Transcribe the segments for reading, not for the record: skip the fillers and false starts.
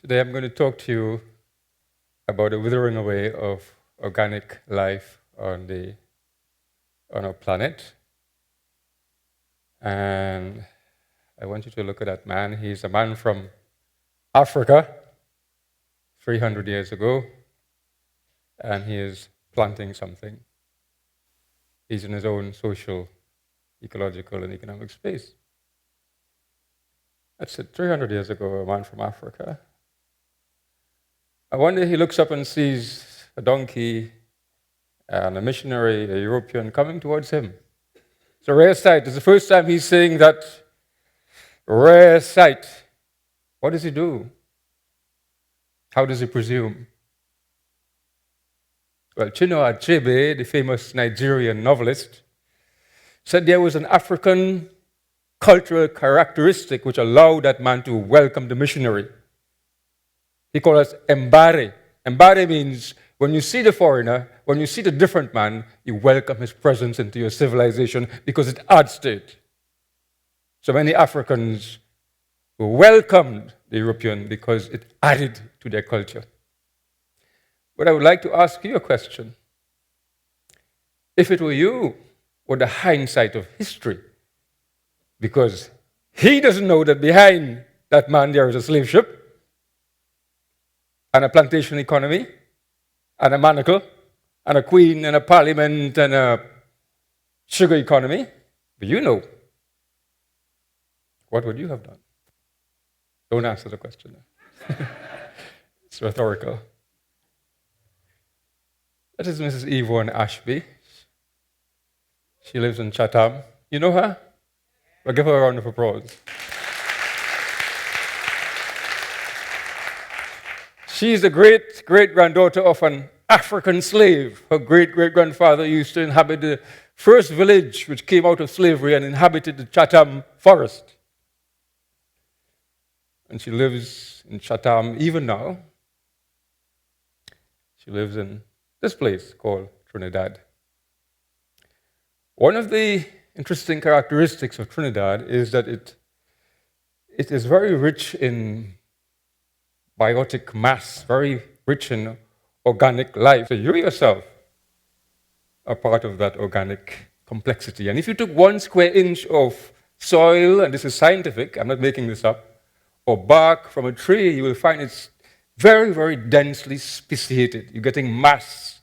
Today I'm going to talk to you about the withering away of organic life on our planet. And I want you to look at that man. He's a man from Africa, 300 years ago, and he is planting something. He's in his own social, ecological, and economic space. That's it, 300 years ago, a man from Africa. And one day he looks up and sees a donkey and a missionary, a European, coming towards him. It's a rare sight. It's the first time he's seeing that rare sight. What does he do? How does he presume? Well, Chinua Achebe, the famous Nigerian novelist, said there was an African cultural characteristic which allowed that man to welcome the missionary. He called us Mbare. Mbare means when you see the foreigner, when you see the different man, you welcome his presence into your civilization because it adds to it. So many Africans welcomed the European because it added to their culture. But I would like to ask you a question. If it were you, with the hindsight of history, because he doesn't know that behind that man there is a slave ship, and a plantation economy, and a manacle, and a queen, and a parliament, and a sugar economy. But you know, what would you have done? Don't answer the question. It's rhetorical. That is Mrs. Yvonne Ashby. She lives in Chatham. You know her? Well, give her a round of applause. She's the great-great-granddaughter of an African slave. Her great-great-grandfather used to inhabit the first village which came out of slavery and inhabited the Chatham forest. And she lives in Chatham even now. She lives in this place called Trinidad. One of the interesting characteristics of Trinidad is that it is very rich in biotic mass, very rich in organic life. So you yourself are part of that organic complexity. And if you took 1 square inch of soil, and this is scientific, I'm not making this up, or bark from a tree, you will find it's very, very densely speciated. You're getting mass.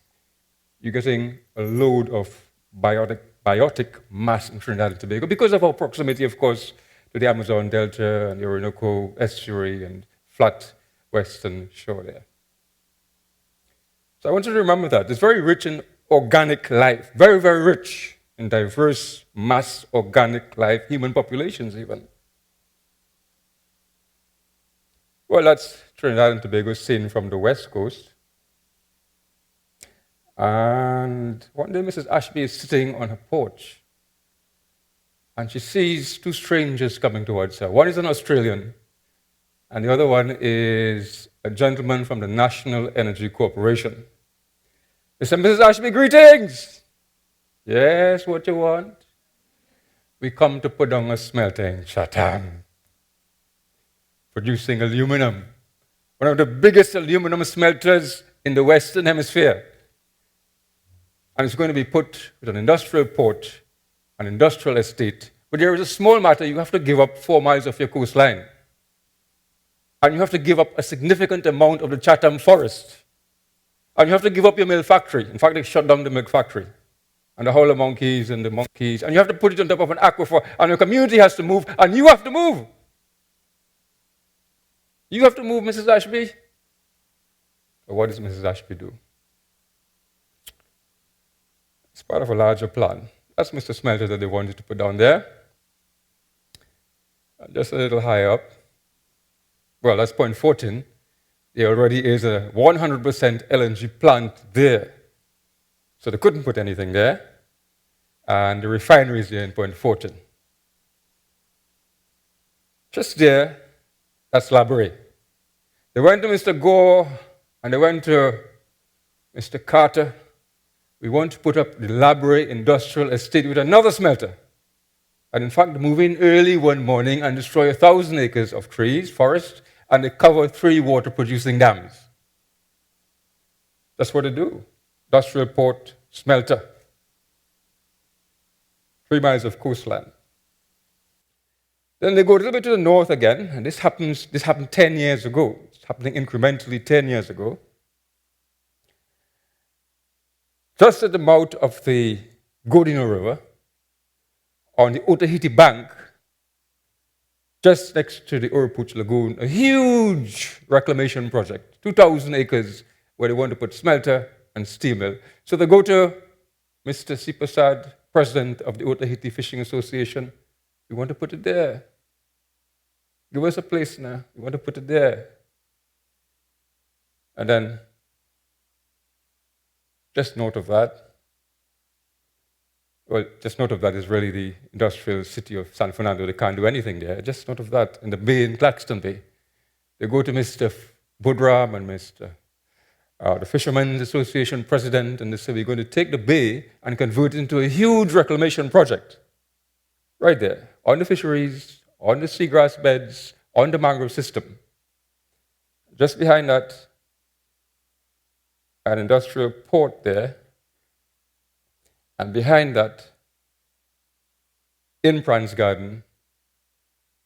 You're getting a load of biotic mass in Trinidad and Tobago because of our proximity, of course, to the Amazon Delta and the Orinoco estuary and flat western shore there. So I want you to remember that. It's very rich in organic life, very, very rich in diverse mass organic life, human populations even. Well, that's Trinidad and Tobago seen from the west coast. And one day Mrs. Ashby is sitting on her porch and she sees 2 strangers coming towards her. One is an Australian, and the other one is a gentleman from the National Energy Corporation. Mr. and Mrs. Ashby, greetings! Yes, what you want? We come to put down a smelter in Chatham, producing aluminum, one of the biggest aluminum smelters in the Western Hemisphere. And it's going to be put with an industrial port, an industrial estate. But there is a small matter. You have to give up 4 miles of your coastline. And you have to give up a significant amount of the Chatham forest. And you have to give up your milk factory. In fact, they shut down the milk factory. And the howler monkeys and the monkeys. And you have to put it on top of an aquifer. And your community has to move. And you have to move. You have to move, Mrs. Ashby. So what does Mrs. Ashby do? It's part of a larger plan. That's Mr. Smelter that they wanted to put down there. And just a little higher up. Well, that's point 14. There already is a 100% LNG plant there. So they couldn't put anything there. And the refinery is there in point 14. Just there, that's Labray. They went to Mr. Gore and they went to Mr. Carter. We want to put up the Labray Industrial Estate with another smelter. And in fact, move in early one morning and destroy 1,000 acres of trees, forest, and they cover 3 water-producing dams. That's what they do. Industrial port, smelter. 3 miles of coastline. Then they go a little bit to the north again, and this happened 10 years ago. It's happening incrementally 10 years ago. Just at the mouth of the Godino River, on the Otaheite bank, just next to the Urupuch Lagoon, a huge reclamation project, 2,000 acres, where they want to put smelter and steel mill. So they go to Mr. Sipasad, president of the Otaheite Fishing Association. We want to put it there. Give us a place now. We want to put it there. And then, just north of that, well, just north of that is really the industrial city of San Fernando. They can't do anything there. Just north of that, in the bay in Claxton Bay, they go to Mr. Budram and Mr. The Fishermen's Association president, and they say, we're going to take the bay and convert it into a huge reclamation project. Right there, on the fisheries, on the seagrass beds, on the mangrove system. Just behind that, an industrial port there, and behind that, in Pran's Garden,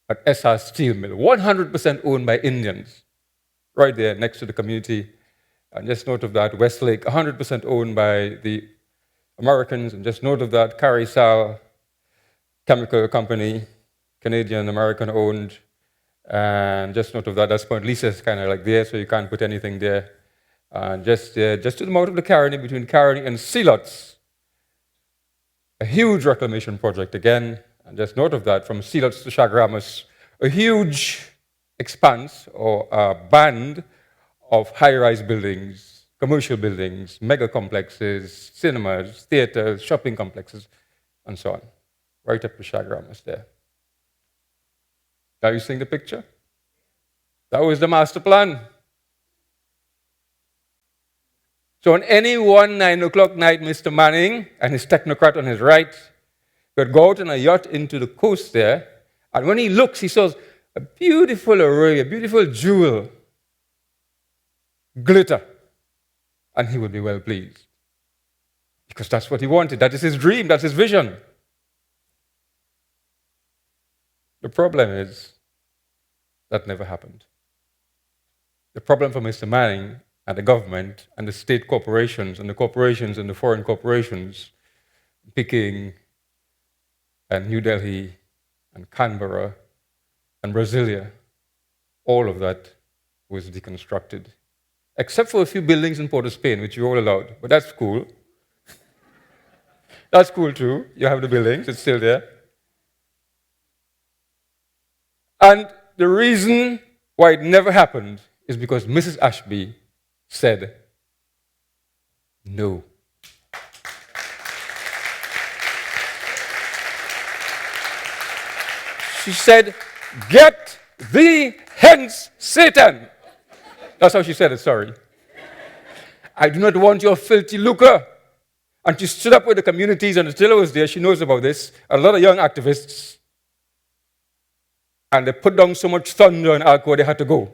at SR Steel Mill, 100% owned by Indians, right there next to the community. And just north of that, Westlake, 100% owned by the Americans, and just north of that, Carisal Chemical Company, Canadian, American owned, and just north of that, that's Point Lisa's kind of like there, so you can't put anything there. And just to the mouth of the Caroni, between Caroni and Sealots, a huge reclamation project again, and just north of that, from Sealots to Chagramas, a huge expanse or a band of high-rise buildings, commercial buildings, mega complexes, cinemas, theaters, shopping complexes, and so on, right up to Chagramas there. Are you seeing the picture? That was the master plan. So on any one 9 o'clock night, Mr. Manning and his technocrat on his right would go out on a yacht into the coast there, and when he looks, he saws a beautiful array, a beautiful jewel, glitter, and he would be well pleased. Because that's what he wanted. That is his dream. That's his vision. The problem is that never happened. The problem for Mr. Manning and the government and the state corporations and the foreign corporations, Peking and New Delhi and Canberra and Brasilia, all of that was deconstructed. Except for a few buildings in Port-of-Spain, which you all allowed. But that's cool. That's cool too. You have the buildings, it's still there. And the reason why it never happened is because Mrs. Ashby said no. She said, "Get thee hence, Satan." That's how she said it, sorry. "I do not want your filthy lucre." And she stood up with the communities, and Attila was there, she knows about this, a lot of young activists. And they put down so much thunder on Alcoa, they had to go.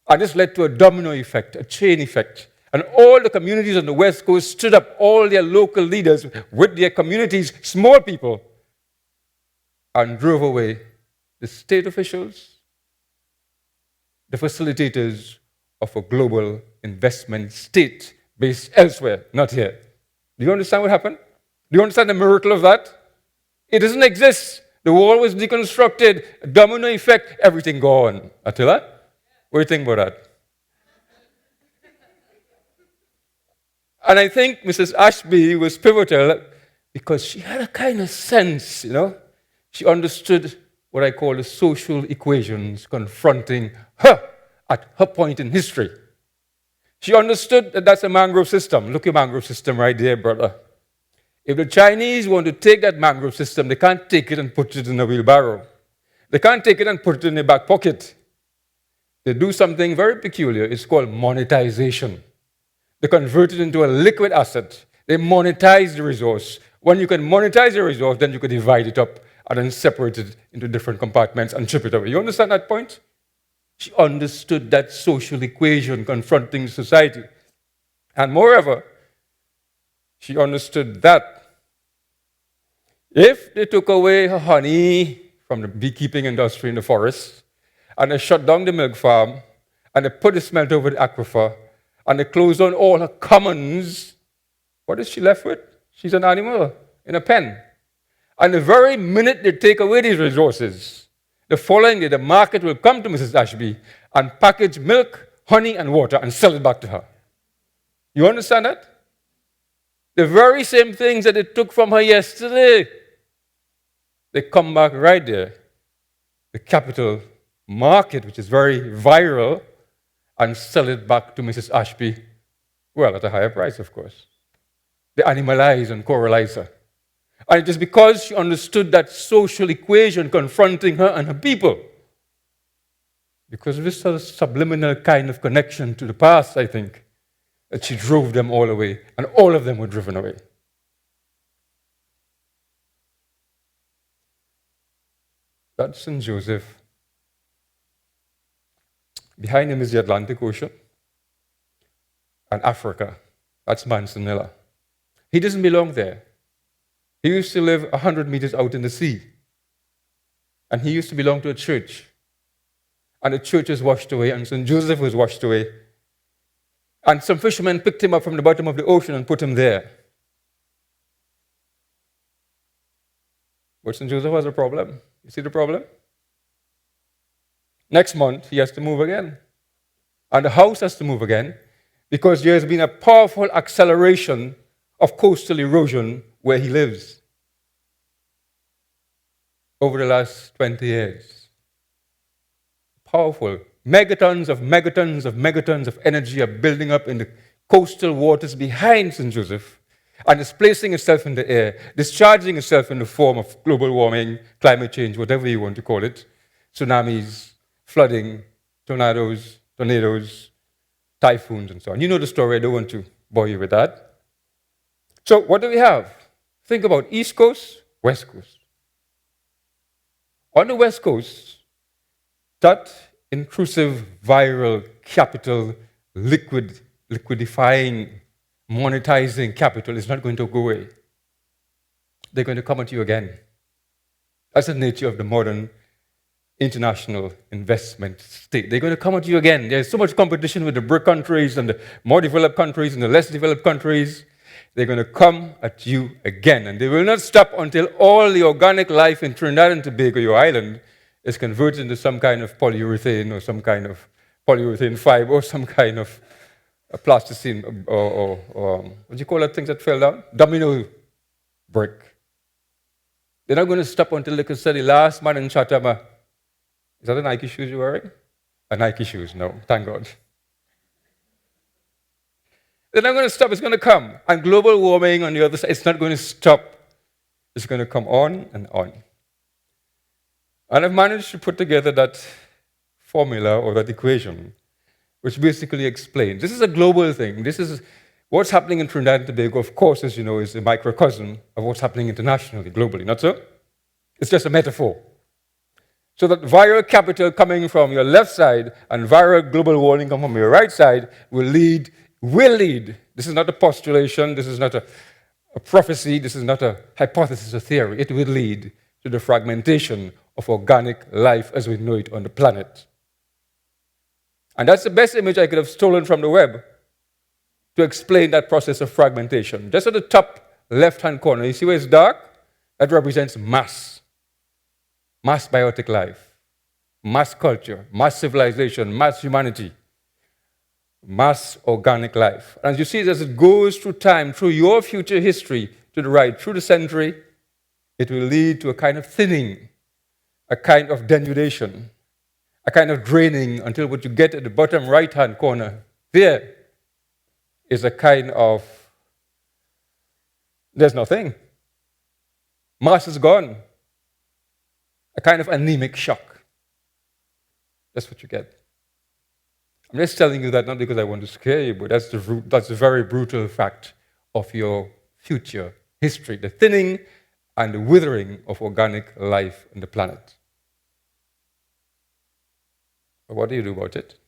And this led to a domino effect, a chain effect. And all the communities on the West Coast stood up, all their local leaders with their communities, small people, and drove away the state officials, the facilitators of a global investment state based elsewhere, not here. Do you understand what happened? Do you understand the miracle of that? It doesn't exist. The wall was deconstructed, domino effect, everything gone. Attila, what do you think about that? And I think Mrs. Ashby was pivotal because she had a kind of sense, you know. She understood what I call the social equations confronting her at her point in history. She understood that that's a mangrove system. Look at your mangrove system right there, brother. If the Chinese want to take that mangrove system, they can't take it and put it in a wheelbarrow. They can't take it and put it in their back pocket. They do something very peculiar. It's called monetization. They convert it into a liquid asset. They monetize the resource. When you can monetize the resource, then you can divide it up and then separate it into different compartments and ship it away. You understand that point? She understood that social equation confronting society. And moreover, she understood that if they took away her honey from the beekeeping industry in the forest, and they shut down the milk farm, and they put the smelt over the aquifer, and they closed down all her commons, what is she left with? She's an animal in a pen. And the very minute they take away these resources, the following day the market will come to Mrs. Ashby and package milk, honey, and water and sell it back to her. You understand that? The very same things that they took from her yesterday, they come back right there. The capital market, which is very viral, and sell it back to Mrs. Ashby, well, at a higher price, of course. They animalize and coralize her. And it is because she understood that social equation confronting her and her people. Because of this sort of subliminal kind of connection to the past, I think, that she drove them all away, and all of them were driven away. That's St. Joseph. Behind him is the Atlantic Ocean and Africa. That's Manzanilla. He doesn't belong there. He used to live 100 meters out in the sea. And he used to belong to a church. And the church was washed away, and St. Joseph was washed away. And some fishermen picked him up from the bottom of the ocean and put him there. But St. Joseph has a problem. You see the problem? Next month, he has to move again. And the house has to move again because there has been a powerful acceleration of coastal erosion where he lives over the last 20 years. Powerful. Megatons of megatons of megatons of energy are building up in the coastal waters behind St. Joseph and displacing itself in the air, discharging itself in the form of global warming, climate change, whatever you want to call it, tsunamis, flooding, tornadoes, typhoons, and so on. You know the story. I don't want to bore you with that. So what do we have? Think about East Coast, West Coast. On the West Coast, that intrusive, viral, capital, liquidifying, monetizing capital is not going to go away. They're going to come at you again. That's the nature of the modern international investment state. They're going to come at you again. There's so much competition with the BRIC countries and the more developed countries and the less developed countries. They're going to come at you again. And they will not stop until all the organic life in Trinidad and Tobago, your island, is converted into some kind of polyurethane or some kind of polyurethane fiber or some kind of plasticine or what do you call that thing that fell down? Domino brick. They're not going to stop until they can say the last man in Chatham. Is that the Nike shoes you're wearing? Nike shoes, no, thank God. They're not going to stop, it's going to come. And global warming on the other side, it's not going to stop. It's going to come on and on. And I've managed to put together that formula or that equation, which basically explains. This is a global thing. This is what's happening in Trinidad and Tobago, of course, as you know, is a microcosm of what's happening internationally, globally, not so? It's just a metaphor. So that viral capital coming from your left side and viral global warming coming from your right side will lead. This is not a postulation, this is not a prophecy, this is not a hypothesis or theory. It will lead to the fragmentation of organic life as we know it on the planet. And that's the best image I could have stolen from the web to explain that process of fragmentation. Just at the top left-hand corner, you see where it's dark? That represents mass biotic life, mass culture, mass civilization, mass humanity, mass organic life. And as you see, as it goes through time, through your future history, to the right, through the century, it will lead to a kind of thinning, a kind of denudation, a kind of draining until what you get at the bottom right-hand corner, there is a kind of, there's nothing. Mass is gone. A kind of anemic shock. That's what you get. I'm just telling you that not because I want to scare you, but that's the very brutal fact of your future history, the thinning and the withering of organic life on the planet. But what do you do about it?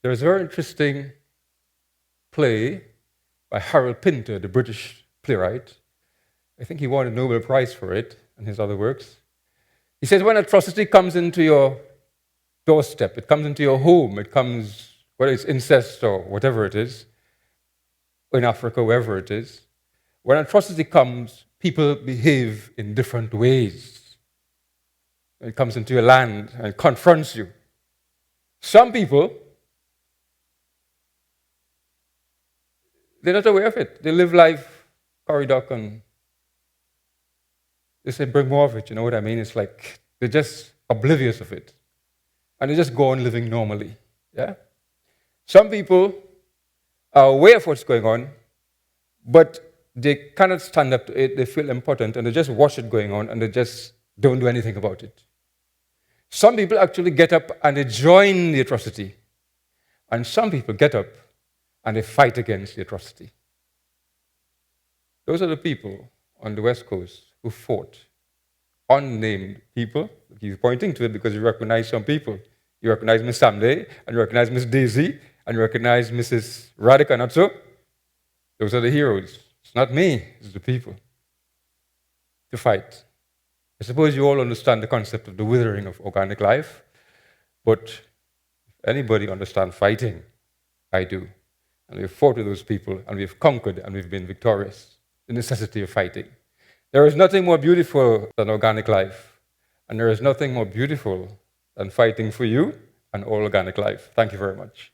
There's a very interesting play by Harold Pinter, the British playwright. I think he won a Nobel Prize for it and his other works. He says, when atrocity comes into your doorstep, it comes into your home, it comes, whether it's incest or whatever it is, in Africa, wherever it is, when atrocity comes, people behave in different ways. It comes into your land and it confronts you. Some people, they're not aware of it. They live life, curry duck, and they say, bring more of it. You know what I mean? It's like they're just oblivious of it. And they just go on living normally. Yeah? Some people are aware of what's going on, but they cannot stand up to it. They feel impotent, and they just watch it going on, and they just don't do anything about it. Some people actually get up and they join the atrocity. And some people get up and they fight against the atrocity. Those are the people on the West Coast who fought. Unnamed people. He's pointing to it because you recognize some people. You recognize Miss Samday, and you recognize Miss Daisy, and you recognize Mrs. Radhika, not so? Those are the heroes. It's not me, it's the people. To fight. I suppose you all understand the concept of the withering of organic life, but if anybody understands fighting, I do. And we've fought with those people, and we've conquered, and we've been victorious. The necessity of fighting. There is nothing more beautiful than organic life, and there is nothing more beautiful than fighting for you and all organic life. Thank you very much.